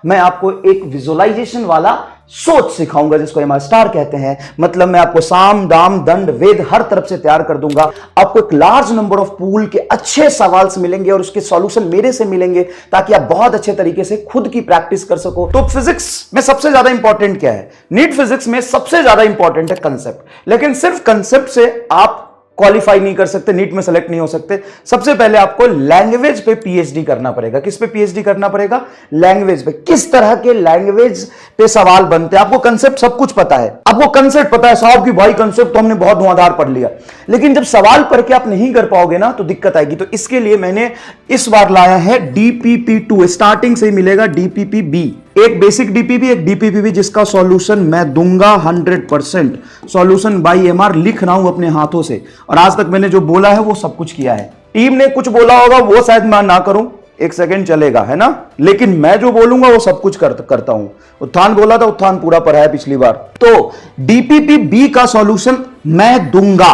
मैं आपको एक विजुअलाइजेशन वाला सोच सिखाऊंगा जिसको एमआर स्टार कहते हैं। मतलब मैं आपको साम दाम दंड वेद हर तरफ से तैयार कर दूंगा। आपको एक लार्ज नंबर ऑफ पूल के अच्छे सवाल मिलेंगे और उसके सॉल्यूशन मेरे से मिलेंगे ताकि आप बहुत अच्छे तरीके से खुद की प्रैक्टिस कर सको। तो फिजिक्स में सबसे ज्यादा इंपॉर्टेंट क्या है? नीट फिजिक्स में सबसे ज्यादा इंपॉर्टेंट है कंसेप्ट। लेकिन सिर्फ कंसेप्ट से आप क्वालिफाई नहीं कर सकते, नीट में सेलेक्ट नहीं हो सकते। सबसे पहले आपको लैंग्वेज पे पीएचडी करना पड़ेगा। किस पे पीएचडी करना पड़ेगा? लैंग्वेज पे। किस तरह के लैंग्वेज पे सवाल बनते हैं? आपको कंसेप्ट सब कुछ पता है, आपको कंसेप्ट पता है साहब कि भाई कंसेप्ट तो हमने बहुत धुआंधार पढ़ लिया, लेकिन जब सवाल पढ़ के आप नहीं कर पाओगे ना तो दिक्कत आएगी। तो इसके लिए मैंने इस बार लाया है DPP2। स्टार्टिंग से ही मिलेगा DPPB, एक बेसिक डीपीपी, एक डीपीपी जिसका सॉल्यूशन मैं दूंगा 100%। सॉल्यूशन बाय एमआर लिख रहा हूं अपने हाथों से, और आज तक मैंने जो बोला है वो सब कुछ किया है। टीम ने कुछ बोला होगा वो शायद मैं ना करूं, एक सेकंड चलेगा, है ना, लेकिन मैं जो बोलूंगा वो सब कुछ करता हूं। उत्थान बोला था, उत्थान पूरा पढ़ा है पिछली बार। तो डीपीपी का सॉल्यूशन मैं दूंगा,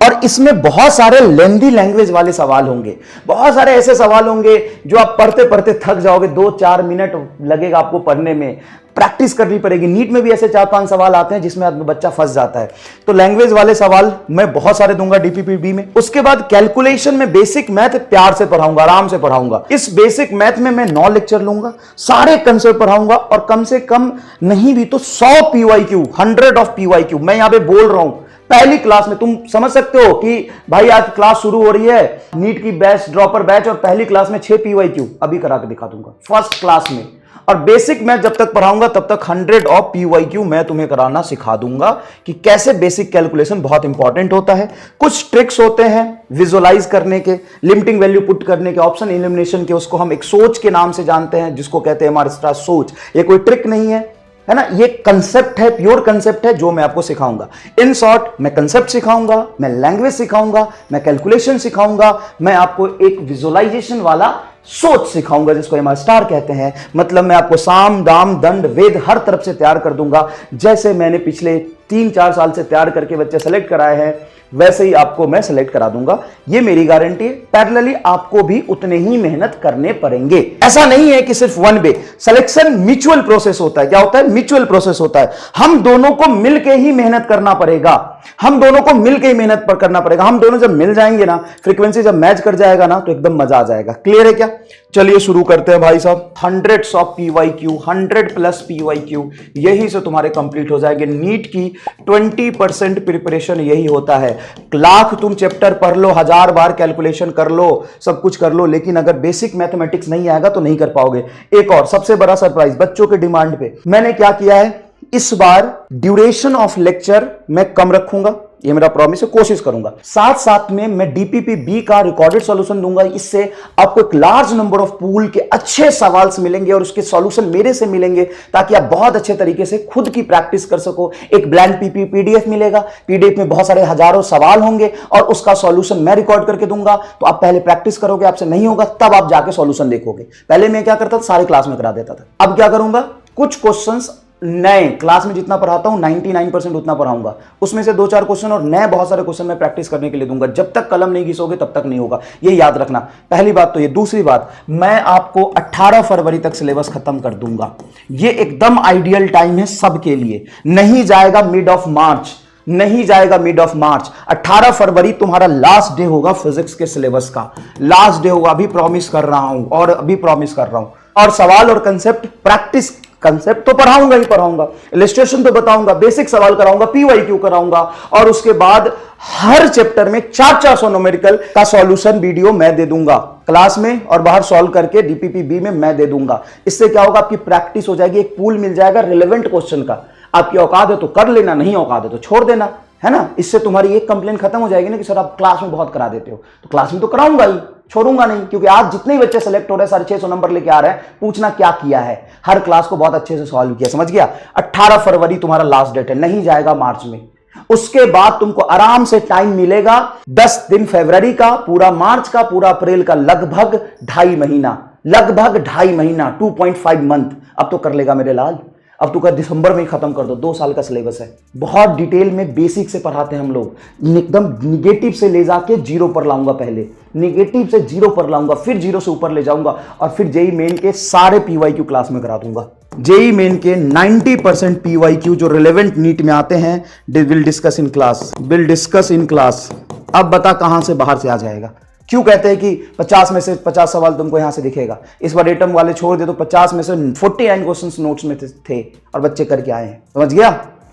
और इसमें बहुत सारे लेंदी लैंग्वेज वाले सवाल होंगे, बहुत सारे ऐसे सवाल होंगे जो आप पढ़ते पढ़ते थक जाओगे, 2-4 मिनट लगेगा आपको पढ़ने में, प्रैक्टिस करनी पड़ेगी। नीट में भी ऐसे 4-5 सवाल आते हैं जिसमें बच्चा फंस जाता है। तो लैंग्वेज वाले सवाल मैं बहुत सारे दूंगा डीपीपी में। उसके बाद कैलकुलेशन में बेसिक मैथ प्यार से पढ़ाऊंगा, आराम से पढ़ाऊंगा। इस बेसिक मैथ में मैं 9 लेक्चर लूंगा, सारे कंसेप्ट पढ़ाऊंगा, और कम से कम नहीं भी तो 100 PYQ, 100 ऑफ PYQ मैं यहां पे बोल रहा हूं। पहली क्लास में तुम समझ सकते हो कि भाई आज क्लास शुरू हो रही है नीट की बैच, ड्रॉपर बैच, और पहली क्लास में 6 PYQ अभी करा के दिखा दूंगा फर्स्ट क्लास में। और बेसिक मैं जब तक पढ़ाऊंगा तब तक 100 ऑफ PYQ मैं तुम्हें कराना सिखा दूंगा कि कैसे बेसिक कैलकुलेशन बहुत इंपॉर्टेंट होता है। कुछ ट्रिक्स होते हैं विजुअलाइज करने के, लिमिटिंग वैल्यू पुट करने के, ऑप्शन एलिमिनेशन के, उसको हम एक सोच के नाम से जानते हैं जिसको कहते हैं एमआर स्टार सोच। ये कोई ट्रिक नहीं है ना, ये कंसेप्ट है, प्योर कंसेप्ट है जो मैं आपको सिखाऊंगा। इन शॉर्ट मैं कंसेप्ट सिखाऊंगा, मैं लैंग्वेज सिखाऊंगा, मैं कैलकुलेशन सिखाऊंगा, मैं आपको एक विजुअलाइजेशन वाला सोच सिखाऊंगा जिसको एमआर स्टार कहते हैं। मतलब मैं आपको साम दाम दंड वेद हर तरफ से तैयार कर दूंगा। जैसे मैंने पिछले 3-4 साल से तैयार करके बच्चे सेलेक्ट कराए हैं वैसे ही आपको मैं सेलेक्ट करा दूंगा, ये मेरी गारंटी है। पैरेलली आपको भी उतने ही मेहनत करने पड़ेंगे। ऐसा नहीं है कि सिर्फ one way selection, mutual process होता है। क्या होता है? म्यूचुअल प्रोसेस होता है। हम दोनों को मिलके ही मेहनत करना पड़ेगा, हम दोनों को मिलके ही मेहनत पर करना पड़ेगा। हम दोनों जब मिल जाएंगे ना, फ्रीक्वेंसी जब मैच कर जाएगा ना, तो एकदम मजा आ जाएगा। क्लियर है क्या? चलिए शुरू करते हैं भाई साहब। 100 ऑफ PYQ, 100 प्लस PYQ, यही से तुम्हारे कंप्लीट हो जाएंगे। नीट की 20% प्रिपरेशन यही होता है। लाख तुम चैप्टर पढ़ लो, 1000 बार कैलकुलेशन कर लो, सब कुछ कर लो, लेकिन अगर बेसिक मैथमेटिक्स नहीं आएगा तो नहीं कर पाओगे। एक और सबसे बड़ा सरप्राइज, बच्चों के डिमांड पे मैंने क्या किया है, इस बार ड्यूरेशन ऑफ लेक्चर मैं कम रखूंगा, ये मेरा प्रॉमिस है, कोशिश करूंगा। साथ साथ में मैं DPPB का रिकॉर्डेड सॉल्यूशन दूंगा। इससे आपको एक लार्ज नंबर ऑफ पूल के अच्छे सवाल मिलेंगे और उसके सॉल्यूशन मेरे से मिलेंगे ताकि आप बहुत अच्छे तरीके से खुद की प्रैक्टिस कर सको। एक ब्लैंक PDF मिलेगा, PDF में बहुत सारे हजारों सवाल होंगे और उसका सॉल्यूशन मैं रिकॉर्ड करके दूंगा। तो आप पहले प्रैक्टिस करोगे, आपसे नहीं होगा तब आप जाके सॉल्यूशन देखोगे। पहले मैं क्या करता था, सारे क्लास में करा देता था। अब क्या करूंगा, कुछ क्वेश्चंस नए क्लास में जितना पढ़ाता हूं 99% उतना पढ़ाऊंगा, उसमें से 2-4 क्वेश्चन और नए बहुत सारे क्वेश्चन मैं प्रैक्टिस करने के लिए दूंगा। जब तक कलम नहीं घिसोगे तब तक नहीं होगा, ये याद रखना। पहली बात तो ये। दूसरी बात, मैं आपको 18 फरवरी तक सिलेबस खत्म कर दूंगा। ये एकदम आइडियल टाइम है सबके लिए, नहीं जाएगा मिड ऑफ मार्च, नहीं जाएगा मिड ऑफ मार्च। 18 फरवरी तुम्हारा लास्ट डे होगा फिजिक्स के सिलेबस का, लास्ट डे होगा। अभी प्रॉमिस कर रहा हूं, और अभी प्रॉमिस कर रहा हूं। और सवाल और कंसेप्ट प्रैक्टिस, कंसेप्ट तो पढ़ाऊंगा ही पढ़ाऊंगा, इलस्ट्रेशन तो बताऊंगा, बेसिक सवाल कराऊंगा, PYQ कराऊंगा, और उसके बाद हर चैप्टर में 400 न्यूमेरिकल का सॉल्यूशन वीडियो मैं दे दूंगा क्लास में, और बाहर सॉल्व करके DPPB में मैं दे दूंगा। इससे क्या होगा, आपकी प्रैक्टिस हो जाएगी, एक पूल मिल जाएगा रिलेवेंट क्वेश्चन का। आपकी औकात है तो कर लेना, नहीं औकात है तो छोड़ देना, है ना। इससे तुम्हारी एक कंप्लेंट खत्म हो जाएगी ना कि सर आप क्लास में बहुत करा देते हो। तो क्लास में तो कराऊंगा ही, छोड़ूंगा नहीं, क्योंकि आज जितने बच्चे सेलेक्ट हो रहे हैं 650 नंबर लेके आ रहे हैं, पूछना क्या किया है, हर क्लास को बहुत अच्छे से सॉल्व किया, समझ गया। 18 फरवरी तुम्हारा लास्ट डेट है, नहीं जाएगा मार्च में। उसके बाद तुमको आराम से टाइम मिलेगा 10 दिन फरवरी का, पूरा मार्च का, पूरा अप्रैल का, लगभग 2.5 महीना, लगभग 2.5 महीना, 2.5 मंथ। अब तो कर लेगा मेरे लाल, अब तू कर दिसंबर में ही खत्म कर दो, 2 साल का सिलेबस है। बहुत डिटेल में बेसिक से पढ़ाते हैं हम लोग, एकदम निगेटिव से ले जाके जीरो पर लाऊंगा, पहले निगेटिव से जीरो पर लाऊंगा, फिर जीरो से ऊपर ले जाऊंगा, और फिर जेई मेन के सारे पीवाईक्यू क्लास में करा दूंगा। जेई मेन के 90% पीवाईक्यू जो रिलेवेंट नीट में आते हैं विल डिस्कस इन क्लास। अब बता कहां से बाहर से आ जाएगा। क्यों कहते हैं कि 50 में से 50 सवाल तुमको यहां से दिखेगा। इस बार एटम वाले छोड़ दे तो 50 में से 49 क्वेश्चंस नोट्स में थे और बच्चे करके आए हैं, समझ गया।